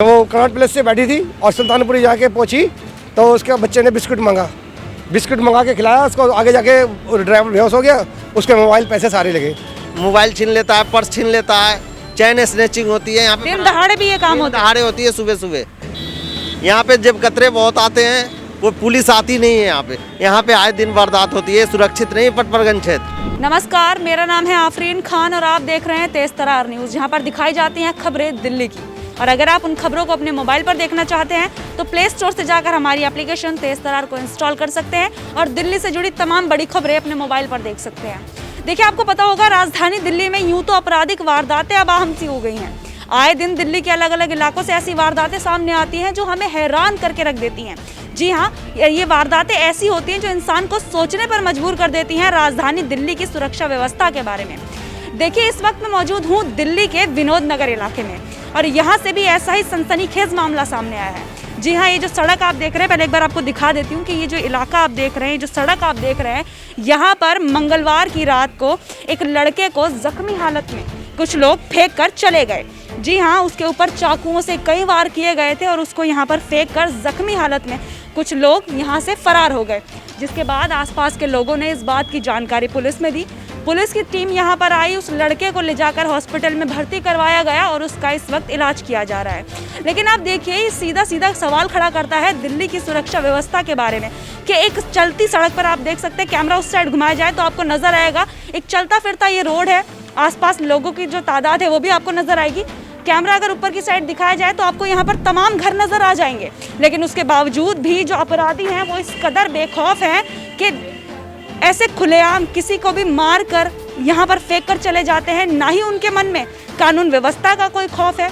वो Connaught place से बैठी थी और सुल्तानपुरी जाके पहुंची तो उसके बच्चे ने बिस्कुट मंगा के खिलाया उसको। आगे जाके ड्राइवर बेहोश हो गया, उसके मोबाइल पैसे सारे लगे। मोबाइल छीन लेता है, पर्स छीन लेता है, चैन स्नैचिंग होती है यहाँ पे। दिन दहाड़े भी ये काम होता है। दहाड़े होती है सुबह सुबह। यहाँ पे जब कतरे बहुत आते हैं वो पुलिस आती नहीं है यहाँ पे आए दिन वारदात होती है। सुरक्षित नहीं पटपरगंज क्षेत्र। नमस्कार, मेरा नाम है आफरीन खान और आप देख रहे हैं तेज तरार न्यूज़, जहां पर दिखाई जाती हैं खबरें दिल्ली की। और अगर आप उन खबरों को अपने मोबाइल पर देखना चाहते हैं तो प्ले स्टोर से जाकर हमारी एप्लीकेशन तेज तरार को इंस्टॉल कर सकते हैं और दिल्ली से जुड़ी तमाम बड़ी खबरें अपने मोबाइल पर देख सकते हैं। देखिए, आपको पता होगा राजधानी दिल्ली में यूं तो आपराधिक वारदातें अब आम सी हो गई हैं। आए दिन दिल्ली के अलग अलग इलाकों से ऐसी वारदातें सामने आती हैं जो हमें हैरान करके रख देती हैं। जी हाँ, ये वारदातें ऐसी होती हैं जो इंसान को सोचने पर मजबूर कर देती हैं राजधानी दिल्ली की सुरक्षा व्यवस्था के बारे में। देखिए, इस वक्त मैं मौजूद हूँ दिल्ली के विनोद नगर इलाके में और यहाँ से भी ऐसा ही सनसनीखेज मामला सामने आया है। जी हाँ, ये जो सड़क आप देख रहे हैं, पहले एक बार आपको दिखा देती हूँ कि ये जो इलाका आप देख रहे हैं, जो सड़क आप देख रहे हैं, यहाँ पर मंगलवार की रात को एक लड़के को जख्मी हालत में कुछ लोग फेंक कर चले गए। जी हाँ, उसके ऊपर चाकुओं से कई वार किए गए थे और उसको यहाँ पर फेंक कर जख्मी हालत में कुछ लोग यहाँ से फरार हो गए। जिसके बाद आसपास के लोगों ने इस बात की जानकारी पुलिस में दी। पुलिस की टीम यहाँ पर आई, उस लड़के को ले जाकर हॉस्पिटल में भर्ती करवाया गया और उसका इस वक्त इलाज किया जा रहा है। लेकिन आप देखिए, सीधा सीधा सवाल खड़ा करता है दिल्ली की सुरक्षा व्यवस्था के बारे में कि एक चलती सड़क पर आप देख सकते हैं, कैमरा उस साइड घुमाया जाए तो आपको नजर आएगा एक चलता फिरता ये रोड है। आसपास लोगों की जो तादाद है वो भी आपको नजर आएगी। कैमरा अगर ऊपर की साइड दिखाया जाए तो आपको यहाँ पर तमाम घर नजर आ जाएंगे। लेकिन उसके बावजूद भी जो अपराधी हैं वो इस कदर बेखौफ हैं कि ऐसे खुलेआम किसी को भी मार कर यहाँ पर फेंक कर चले जाते हैं। ना ही उनके मन में कानून व्यवस्था का कोई खौफ है,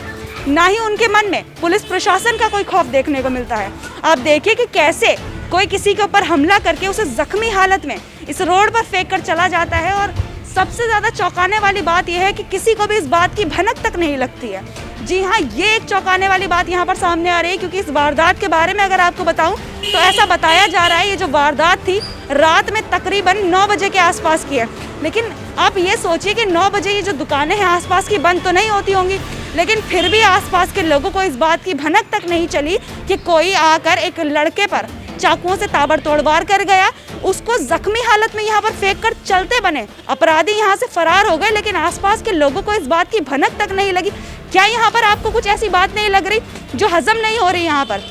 ना ही उनके मन में पुलिस प्रशासन का कोई खौफ देखने को मिलता है। आप देखिए कि कैसे कोई किसी के ऊपर हमला करके उसे जख्मी हालत में इस रोड पर फेंक कर चला जाता है। और सबसे ज़्यादा चौंकाने वाली बात यह है कि किसी को भी इस बात की भनक तक नहीं लगती है। जी हाँ, ये एक चौंकाने वाली बात यहाँ पर सामने आ रही है, क्योंकि इस वारदात के बारे में अगर आपको बताऊं तो ऐसा बताया जा रहा है ये जो वारदात थी रात में तकरीबन 9 बजे के आसपास की है। लेकिन आप ये सोचिए कि 9 बजे ये जो दुकानें हैं आसपास की बंद तो नहीं होती होंगी, लेकिन फिर भी आसपास के लोगों को इस बात की भनक तक नहीं चली कि कोई आकर एक लड़के पर चाकुओं से ताबड़तोड़ वार कर गया, उसको जख्मी हालत में यहाँ पर फेंक कर चलते बने। अपराधी यहाँ से फरार हो गए, लेकिन आसपास के लोगों को इस बात की भनक तक नहीं लगी। क्या यहाँ पर आपको कुछ ऐसी बात नहीं लग रही जो हजम नहीं हो रही यहाँ पर?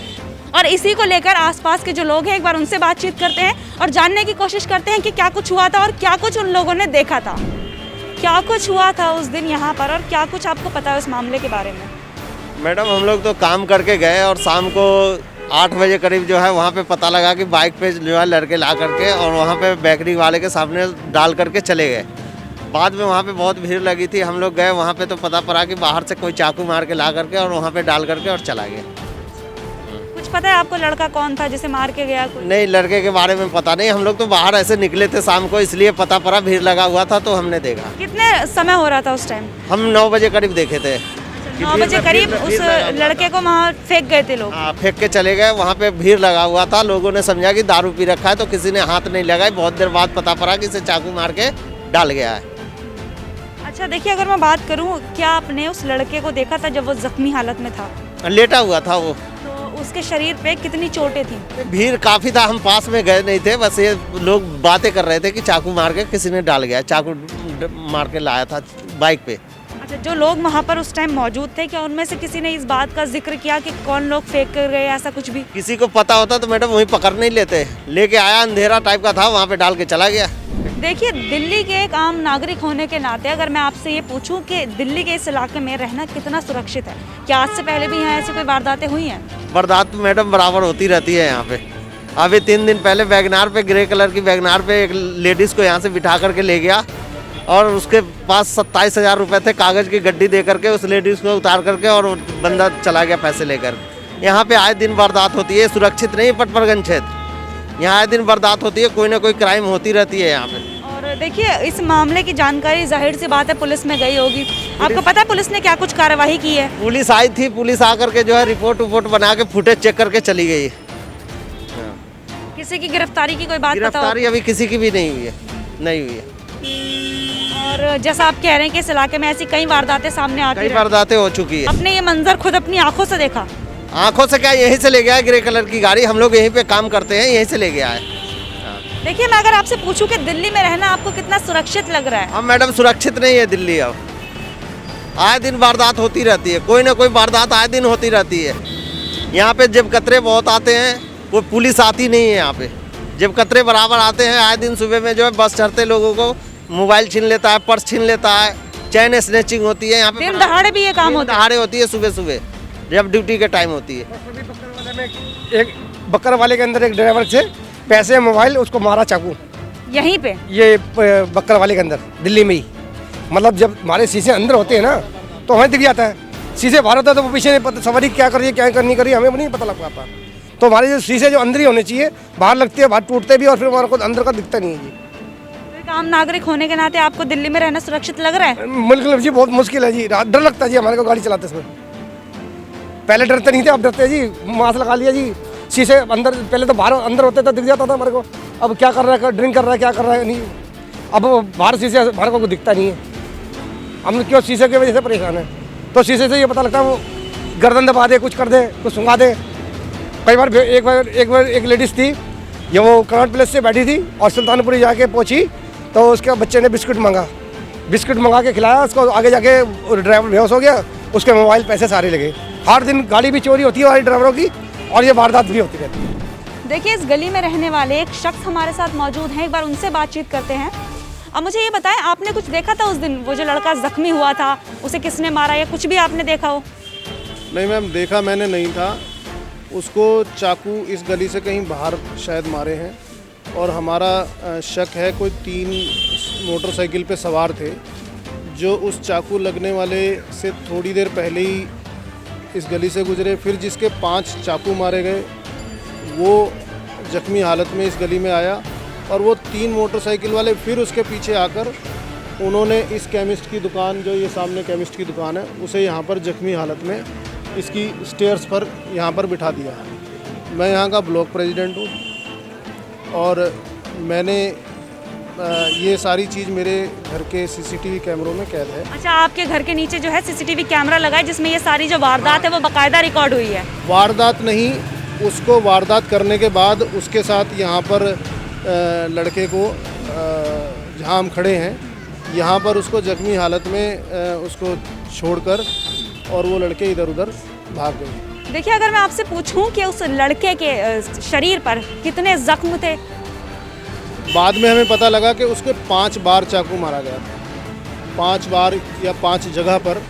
और इसी को लेकर आसपास के जो लोग हैं एक बार उनसे बातचीत करते हैं और जानने की कोशिश करते हैं कि क्या कुछ हुआ था और क्या कुछ उन लोगों ने देखा था। क्या कुछ हुआ था उस दिन यहाँ पर और क्या कुछ आपको पता है उस मामले के बारे में? मैडम, हम लोग तो काम करके गए और शाम को 8 बजे करीब जो है वहाँ पे पता लगा कि बाइक पे जो है लड़के ला करके और वहाँ पे बेकरी वाले के सामने डाल करके चले गए। बाद में वहाँ पे बहुत भीड़ लगी थी, हम लोग गए वहाँ पे तो पता पड़ा कि बाहर से कोई चाकू मार के ला करके और वहाँ पे डाल करके और चला गया। कुछ पता है आपको लड़का कौन था जिसे मार के गया? नहीं, लड़के के बारे में पता नहीं। हम लोग तो बाहर ऐसे निकले थे शाम को, इसलिए पता पड़ा, भीड़ लगा हुआ था तो हमने देखा। कितने समय हो रहा था उस टाइम? हम 9 बजे करीब देखे थे। 9 बजे करीब उस लड़के को वहाँ फेंक गए थे लोग? हाँ, फेंक के चले गए। वहाँ पे भीड़ लगा हुआ था, लोगों ने समझा कि दारू पी रखा है तो किसी ने हाथ नहीं लगाई। बहुत देर बाद पता पड़ा कि इसे चाकू मार के डाल गया है। अच्छा, देखिए, अगर मैं बात करूँ, क्या आपने उस लड़के को देखा था जब वो जख्मी हालत में था? लेटा हुआ था वो। तो उसके शरीर पे कितनी चोटें थी? भीड़ काफी था, हम पास में गए नहीं थे, बस ये लोग बातें कर रहे थे कि चाकू मार के किसी ने डाल गया, चाकू मार के लाया था बाइक पे। अच्छा, जो लोग वहाँ पर उस टाइम मौजूद थे, क्या उनमें से किसी ने इस बात का जिक्र किया कि कौन लोग फेंक कर गए, ऐसा कुछ भी? किसी को पता होता तो मैडम वहीं पकड़ नहीं लेते, लेके आया, अंधेरा टाइप का था, वहाँ पे डाल के चला गया। देखिए, दिल्ली के एक आम नागरिक होने के नाते अगर मैं आपसे ये पूछूं कि दिल्ली के इस इलाके में रहना कितना सुरक्षित है, क्या आज से पहले भी यहाँ ऐसी कोई वारदातें हुई हैं? वारदात मैडम बराबर होती रहती है यहाँ पे। अभी 3 दिन पहले वैगनार पे, ग्रे कलर की वैगनार पे एक लेडीज़ को यहाँ से बिठा करके ले गया और उसके पास 27,000 रुपये थे, कागज़ की गड्डी दे करके उस लेडीज़ को उतार करके और बंदा चला गया पैसे लेकर। यहाँ पे आए दिन वारदात होती है, सुरक्षित नहीं पटपरगंज क्षेत्र। यहाँ आए दिन वारदात होती है, कोई ना कोई क्राइम होती रहती है यहाँ पे। और देखिए, इस मामले की जानकारी जाहिर सी बात है पुलिस में गई होगी। आपको पता है पुलिस ने क्या कुछ कार्रवाई की है? पुलिस आई थी, पुलिस आकर के जो है रिपोर्ट बना के फुटेज चेक करके चली गई। किसी की गिरफ्तारी की कोई बात पता हो? गिरफ्तारी अभी किसी की भी नहीं हुई है, नहीं हुई है। और जैसा आप कह रहे हैं कि इस इलाके में ऐसी कई वारदातें सामने आती कई हैं, वारदातें हो चुकी है। आपने ये मंजर खुद अपनी आंखों से देखा? आंखों से क्या, यहीं से ले गया है ग्रे कलर की गाड़ी, हम लोग यहीं पे काम करते हैं, यहीं से ले गया है। देखिए, मैं अगर आपसे पूछूं कि दिल्ली में रहना आपको कितना सुरक्षित लग रहा है? अब मैडम सुरक्षित नहीं है दिल्ली। अब आए दिन वारदात होती रहती है, कोई ना कोई वारदात आए दिन होती रहती है। यहाँ पे जब कतरे बहुत आते हैं, कोई पुलिस आती नहीं है यहाँ पे। जब कतरे बराबर आते हैं आए दिन, सुबह में जो है बस चढ़ते लोगों को मोबाइल छीन लेता है, पर्स छीन लेता है, चैन स्नैचिंग होती है यहाँ पे। दिन दहाड़े भी ये काम दिन होता है? दहाड़े होती है सुबह सुबह जब ड्यूटी के टाइम होती है। एक बकर वाले के अंदर एक ड्राइवर से पैसे मोबाइल उसको मारा चाकू, यहीं पे? ये बकर वाले के अंदर दिल्ली में ही। मतलब जब हमारे शीशे अंदर होते हैं ना तो हमें दिख जाता है, शीशे बाहर होता है तो वो पीछे नहीं पता सवारी क्या कर रही है क्या नहीं कर रही है, हमें नहीं पता लग पाता। तो हमारे जो शीशे जो अंदर ही होने चाहिए, बाहर लगते हैं, बाहर टूटते भी और फिर हमारे को अंदर का दिखता नहीं है जी। तो एक आम नागरिक होने के नाते आपको दिल्ली में रहना सुरक्षित लग रहा है? बिल्कुल जी, बहुत मुश्किल है जी, डर लगता है जी हमारे को गाड़ी चलाते समय। पहले डरते नहीं थे, अब डरते हैं जी। मास्क लगा लिया जी, शीशे अंदर, पहले तो बाहर अंदर होते तो दिख जाता था हमारे को, अब क्या कर रहा है, ड्रिंक कर रहा है, क्या कर रहा है नहीं, अब बाहर शीशे हमारे को दिखता नहीं है। हम क्यों शीशे की वजह से परेशान है। तो शीशे से ये पता लगता है वो गर्दन दबा दे, कुछ कर दे, कुछ सुंगा दे। कई बार एक बार एक लेडीज़ थी, ये वो कनॉट प्लेस से बैठी थी और सुल्तानपुरी जाके पहुंची तो उसके बच्चे ने बिस्कुट मंगा के खिलाया उसको, आगे जाके ड्राइवर बेहोश हो गया, उसके मोबाइल पैसे सारे लगे। हर दिन गाड़ी भी चोरी होती है हमारे ड्राइवरों की और ये वारदात भी होती रहती है। देखिए, इस गली में रहने वाले एक शख्स हमारे साथ मौजूद हैं, एक बार उनसे बातचीत करते हैं। अब मुझे ये बताएं, आपने कुछ देखा था उस दिन, वो जो लड़का जख्मी हुआ था उसे किसने मारा या कुछ भी आपने देखा हो? नहीं मैम, देखा मैंने नहीं था। उसको चाकू इस गली से कहीं बाहर शायद मारे हैं और हमारा शक है कोई 3 मोटरसाइकिल पे सवार थे जो उस चाकू लगने वाले से थोड़ी देर पहले ही इस गली से गुजरे। फिर जिसके 5 चाकू मारे गए वो जख्मी हालत में इस गली में आया और वो 3 मोटरसाइकिल वाले फिर उसके पीछे आकर उन्होंने इस केमिस्ट की दुकान, जो ये सामने केमिस्ट की दुकान है, उसे यहाँ पर जख्मी हालत में इसकी स्टेयर्स पर यहाँ पर बिठा दिया। मैं यहाँ का ब्लॉक प्रेसिडेंट हूँ और मैंने ये सारी चीज़ मेरे घर के सीसीटीवी कैमरों में कैद है। अच्छा, आपके घर के नीचे जो है सीसीटीवी कैमरा लगा है जिसमें ये सारी जो वारदात है वो बाकायदा रिकॉर्ड हुई है? वारदात नहीं, उसको वारदात करने के बाद उसके साथ यहाँ पर लड़के को, जहाँ हम खड़े हैं यहाँ पर, उसको जख्मी हालत में उसको छोड़कर और वो लड़के इधर उधर भाग गए। देखिए, अगर मैं आपसे पूछूं कि उस लड़के के शरीर पर कितने जख्म थे? बाद में हमें पता लगा कि उसके 5 बार चाकू मारा गया था, 5 बार या 5 जगह पर,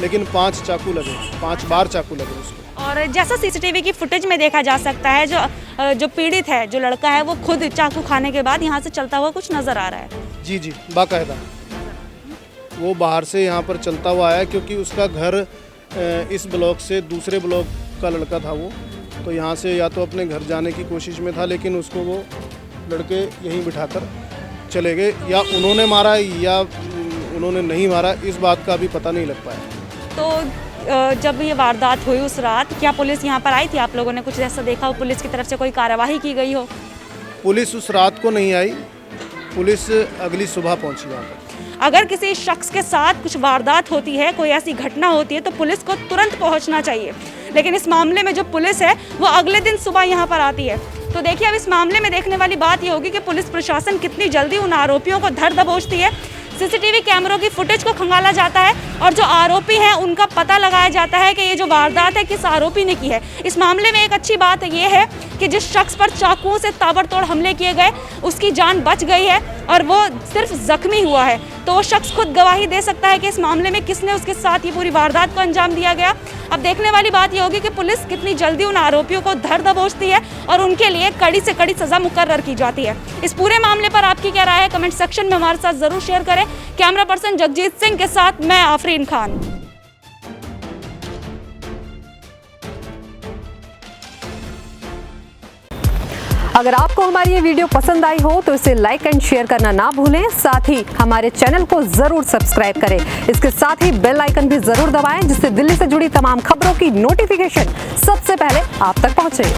लेकिन 5 चाकू लगे, 5 बार चाकू लगे उसको। और जैसा सीसीटीवी की फुटेज में देखा जा सकता है, जो पीड़ित है, जो लड़का है, वो खुद चाकू खाने के बाद यहाँ से चलता हुआ कुछ नज़र आ रहा है। जी, बाकायदा वो बाहर से यहाँ पर चलता हुआ आया, क्योंकि उसका घर इस ब्लॉक से दूसरे ब्लॉक का लड़का था वो, तो यहाँ से या तो अपने घर जाने की कोशिश में था, लेकिन उसको वो लड़के यहीं बिठाकर चले गए। या उन्होंने मारा या उन्होंने नहीं मारा, इस बात का अभी पता नहीं लग पाया। तो जब ये वारदात हुई उस रात, क्या पुलिस यहाँ पर आई थी? आप लोगों ने कुछ ऐसा देखा हो, पुलिस की तरफ से कोई कार्यवाही की गई हो? पुलिस उस रात को नहीं आई, पुलिस अगली सुबह पहुँची यहाँ पर। अगर किसी शख्स के साथ कुछ वारदात होती है, कोई ऐसी घटना होती है, तो पुलिस को तुरंत पहुंचना चाहिए, लेकिन इस मामले में जो पुलिस है वो अगले दिन सुबह यहाँ पर आती है। तो देखिए, अब इस मामले में देखने वाली बात ये होगी कि पुलिस प्रशासन कितनी जल्दी उन आरोपियों को धर दबोचती है। सीसीटीवी कैमरों की फुटेज को खंगाला जाता है और जो आरोपी हैं उनका पता लगाया जाता है कि ये जो वारदात है किस आरोपी ने की है। इस मामले में एक अच्छी बात ये है कि जिस शख्स पर चाकुओं से ताबड़तोड़ हमले किए गए उसकी जान बच गई है और वो सिर्फ जख्मी हुआ है। तो वो शख्स खुद गवाही दे सकता है कि इस मामले में किसने उसके साथ ये पूरी वारदात को अंजाम दिया गया। अब देखने वाली बात ये होगी कि पुलिस कितनी जल्दी उन आरोपियों को धर दबोचती है और उनके लिए कड़ी से कड़ी सजा मुकर्रर की जाती है। इस पूरे मामले पर आपकी क्या राय है, कमेंट सेक्शन में हमारे साथ जरूर शेयर करें। कैमरा पर्सन जगजीत सिंह के साथ मैं आफरीन खान। अगर आपको हमारी ये वीडियो पसंद आई हो तो इसे लाइक एंड शेयर करना ना भूलें। साथ ही हमारे चैनल को जरूर सब्सक्राइब करें। इसके साथ ही बेल आइकन भी जरूर दबाएं, जिससे दिल्ली से जुड़ी तमाम खबरों की नोटिफिकेशन सबसे पहले आप तक पहुंचे।